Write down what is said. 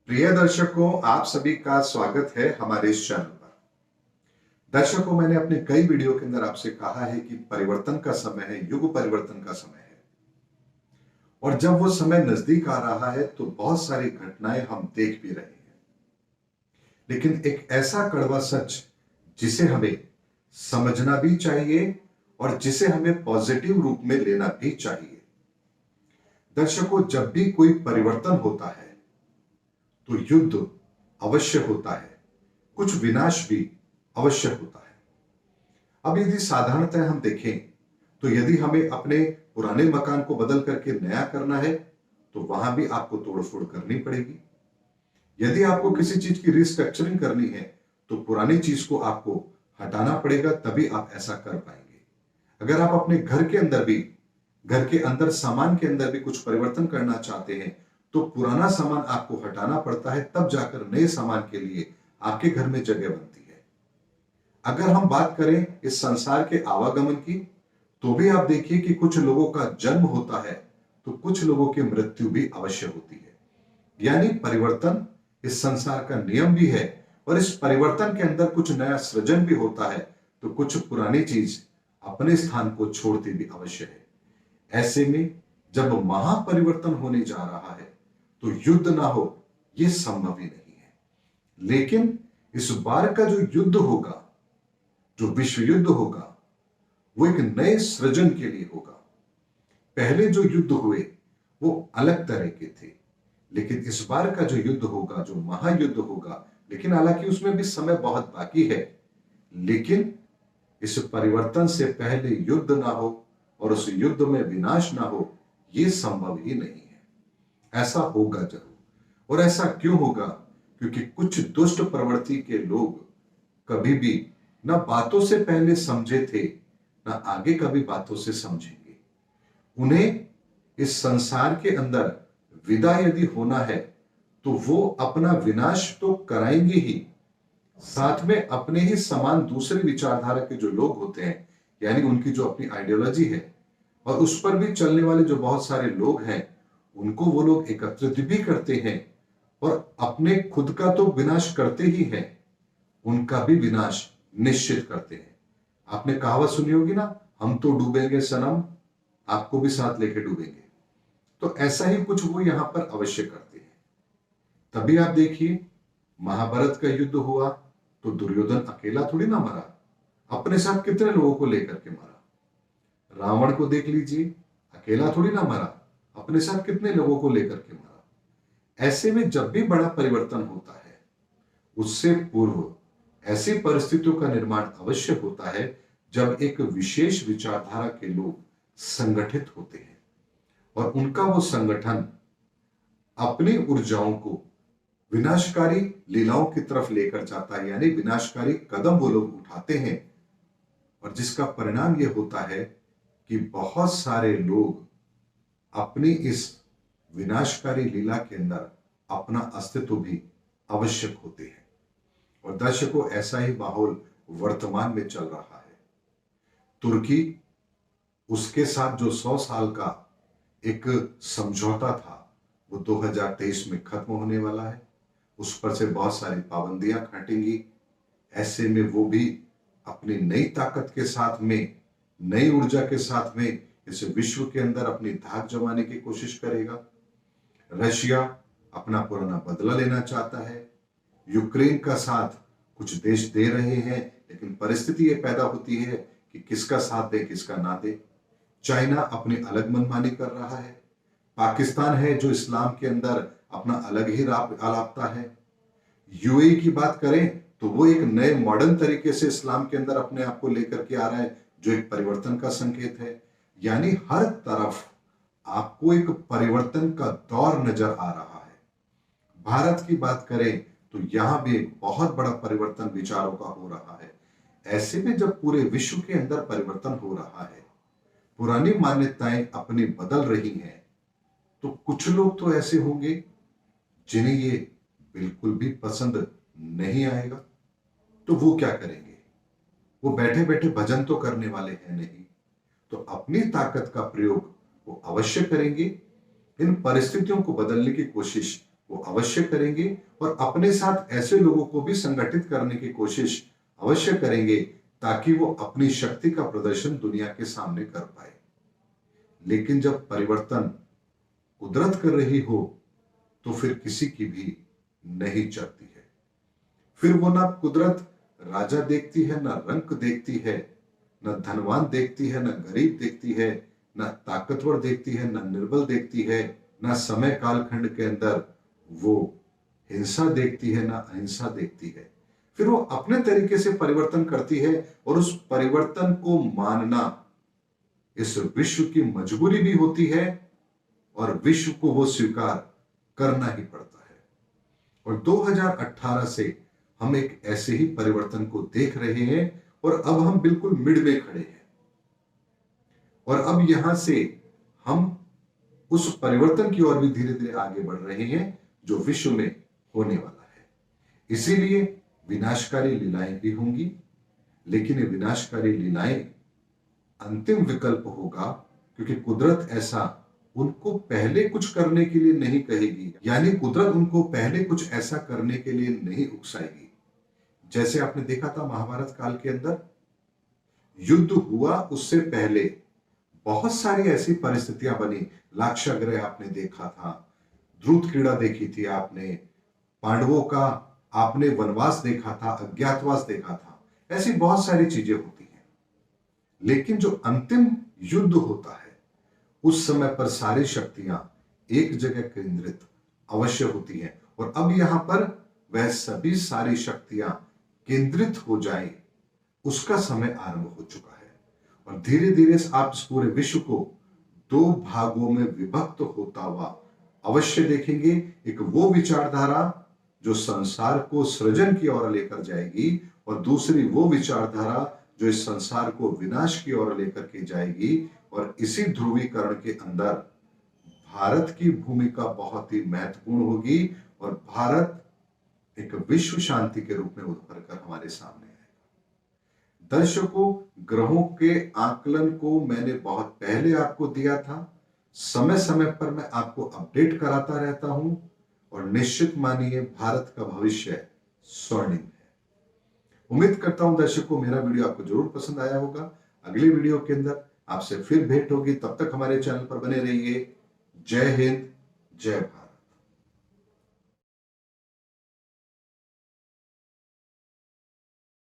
प्रिय दर्शकों, आप सभी का स्वागत है हमारे इस चैनल पर। दर्शकों, मैंने अपने कई वीडियो के अंदर आपसे कहा है कि परिवर्तन का समय है, युग परिवर्तन का समय है। और जब वो समय नजदीक आ रहा है तो बहुत सारी घटनाएं हम देख भी रहे हैं। लेकिन एक ऐसा कड़वा सच जिसे हमें समझना भी चाहिए और जिसे हमें पॉजिटिव रूप में लेना भी चाहिए। दर्शकों, जब भी कोई परिवर्तन होता है तो युद्ध अवश्य होता है, कुछ विनाश भी अवश्य होता है। अब यदि साधारणतः हम देखें तो यदि हमें अपने पुराने मकान को बदल करके नया करना है तो वहां भी आपको तोड़फोड़ करनी पड़ेगी। यदि आपको किसी चीज की रिस्ट्रक्चरिंग करनी है तो पुरानी चीज को आपको हटाना पड़ेगा, तभी आप ऐसा कर पाएंगे। अगर आप अपने घर के अंदर सामान के अंदर भी कुछ परिवर्तन करना चाहते हैं तो पुराना सामान आपको हटाना पड़ता है, तब जाकर नए सामान के लिए आपके घर में जगह बनती है। अगर हम बात करें इस संसार के आवागमन की, तो भी आप देखिए कि कुछ लोगों का जन्म होता है तो कुछ लोगों की मृत्यु भी अवश्य होती है। यानी परिवर्तन इस संसार का नियम भी है और इस परिवर्तन के अंदर कुछ नया सृजन भी होता है तो कुछ पुरानी चीज अपने स्थान को छोड़ती भी अवश्य है। ऐसे में जब महापरिवर्तन होने जा रहा है तो युद्ध ना हो, यह संभव ही नहीं है। लेकिन इस बार का जो युद्ध होगा, जो विश्व युद्ध होगा, वो एक नए सृजन के लिए होगा। पहले जो युद्ध हुए वो अलग तरह के थे, लेकिन इस बार का जो युद्ध होगा, जो महायुद्ध होगा, लेकिन हालांकि उसमें भी समय बहुत बाकी है, लेकिन इस परिवर्तन से पहले युद्ध ना हो और उस युद्ध में विनाश ना हो, यह संभव ही नहीं है। ऐसा होगा जरूर। और ऐसा क्यों होगा? क्योंकि कुछ दुष्ट प्रवृत्ति के लोग कभी भी ना बातों से पहले समझे थे, ना आगे कभी बातों से समझेंगे। उन्हें इस संसार के अंदर विदा यदि होना है तो वो अपना विनाश तो कराएंगे ही, साथ में अपने ही समान दूसरे विचारधारा के जो लोग होते हैं, यानी उनकी जो अपनी आइडियोलॉजी है और उस पर भी चलने वाले जो बहुत सारे लोग हैं, उनको वो लोग एकत्रित भी करते हैं और अपने खुद का तो विनाश करते ही हैं, उनका भी विनाश निश्चित करते हैं। आपने कहावत सुनी होगी ना, हम तो डूबेंगे सनम, आपको भी साथ लेके डूबेंगे। तो ऐसा ही कुछ वो यहां पर अवश्य करते हैं। तभी आप देखिए, महाभारत का युद्ध हुआ तो दुर्योधन अकेला थोड़ी ना मरा, अपने साथ कितने लोगों को लेकर के मरा। रावण को देख लीजिए, अकेला थोड़ी ना मरा, अपने साथ कितने लोगों को लेकर के मरा। ऐसे में जब भी बड़ा परिवर्तन होता है, उससे पूर्व ऐसी परिस्थितियों का निर्माण अवश्य होता है जब एक विशेष विचारधारा के लोग संगठित होते हैं और उनका वो संगठन अपनी ऊर्जाओं को विनाशकारी लीलाओं की तरफ लेकर जाता है, यानी विनाशकारी कदम वो लोग उठाते हैं। और जिसका परिणाम यह होता है कि बहुत सारे लोग अपनी इस विनाशकारी लीला के अंदर अपना अस्तित्व भी आवश्यक होते हैं। और दर्शकों, ऐसा ही माहौल वर्तमान में चल रहा है। तुर्की, उसके साथ जो 100 साल का एक समझौता था वो 2023 में खत्म होने वाला है। उस पर से बहुत सारी पाबंदियां हटेंगी। ऐसे में वो भी अपनी नई ताकत के साथ में, नई ऊर्जा के साथ में इस विश्व के अंदर अपनी धाक जमाने की कोशिश करेगा। रशिया अपना पुराना बदला लेना चाहता है। यूक्रेन का साथ कुछ देश दे रहे हैं, लेकिन परिस्थिति ये पैदा होती है कि किसका साथ दे किसका ना दे। चाइना अपनी अलग मनमानी कर रहा है। पाकिस्तान है जो इस्लाम के अंदर अपना अलग ही राह अलापता है। यूएई की बात करें तो वो एक नए मॉडर्न तरीके से इस्लाम के अंदर अपने आप को लेकर के आ रहा है, जो एक परिवर्तन का संकेत है। यानी हर तरफ आपको एक परिवर्तन का दौर नजर आ रहा है। भारत की बात करें तो यहां भी एक बहुत बड़ा परिवर्तन विचारों का हो रहा है। ऐसे में जब पूरे विश्व के अंदर परिवर्तन हो रहा है, पुरानी मान्यताएं अपनी बदल रही हैं, तो कुछ लोग तो ऐसे होंगे जिन्हें ये बिल्कुल भी पसंद नहीं आएगा। तो वो क्या करेंगे? वो बैठे बैठे भजन तो करने वाले हैं नहीं, तो अपनी ताकत का प्रयोग वो अवश्य करेंगे। इन परिस्थितियों को बदलने की कोशिश वो अवश्य करेंगे और अपने साथ ऐसे लोगों को भी संगठित करने की कोशिश अवश्य करेंगे ताकि वो अपनी शक्ति का प्रदर्शन दुनिया के सामने कर पाए। लेकिन जब परिवर्तन कुदरत कर रही हो तो फिर किसी की भी नहीं चलती है। फिर वो ना कुदरत राजा देखती है, ना रंक देखती है, न धनवान देखती है, न गरीब देखती है, न ताकतवर देखती है, न निर्बल देखती है, न समय कालखंड के अंदर वो हिंसा देखती है, न अहिंसा देखती है। फिर वो अपने तरीके से परिवर्तन करती है और उस परिवर्तन को मानना इस विश्व की मजबूरी भी होती है और विश्व को वो स्वीकार करना ही पड़ता है। और 2018 से हम एक ऐसे ही परिवर्तन को देख रहे हैं और अब हम बिल्कुल मिड में खड़े हैं और अब यहां से हम उस परिवर्तन की ओर भी धीरे धीरे आगे बढ़ रहे हैं जो विश्व में होने वाला है। इसीलिए विनाशकारी लीलाएं भी होंगी, लेकिन ये विनाशकारी लीलाएं अंतिम विकल्प होगा, क्योंकि कुदरत ऐसा उनको पहले कुछ करने के लिए नहीं कहेगी, यानी कुदरत उनको पहले कुछ ऐसा करने के लिए नहीं उकसाएगी। जैसे आपने देखा था महाभारत काल के अंदर युद्ध हुआ, उससे पहले बहुत सारी ऐसी परिस्थितियां बनी। लाक्षागृह आपने देखा था, ध्रुत क्रीड़ा देखी थी आपने, पांडवों का आपने वनवास देखा था, अज्ञातवास देखा था। ऐसी बहुत सारी चीजें होती हैं, लेकिन जो अंतिम युद्ध होता है उस समय पर सारी शक्तियां एक जगह केंद्रित अवश्य होती हैं। और अब यहां पर वह सभी सारी शक्तियां केंद्रित हो जाएं, उसका समय आरंभ हो चुका है। और धीरे धीरे आप इस पूरे विश्व को दो भागों में विभक्त होता हुआ अवश्य देखेंगे। एक वो विचारधारा जो संसार को सृजन की ओर लेकर जाएगी और दूसरी वो विचारधारा जो इस संसार को विनाश की ओर लेकर के जाएगी। और इसी ध्रुवीकरण के अंदर भारत की भूमिका बहुत ही महत्वपूर्ण होगी और भारत एक विश्व शांति के रूप में उभर कर हमारे सामने आएगा। दर्शकों, ग्रहों के आकलन को मैंने बहुत पहले आपको दिया था। समय समय पर मैं आपको अपडेट कराता रहता हूं और निश्चित मानिए भारत का भविष्य स्वर्णिम है। उम्मीद करता हूं दर्शकों मेरा वीडियो आपको जरूर पसंद आया होगा। अगले वीडियो के अंदर आपसे फिर भेंट होगी, तब तक हमारे चैनल पर बने रहिए। जय हिंद, जय भारत।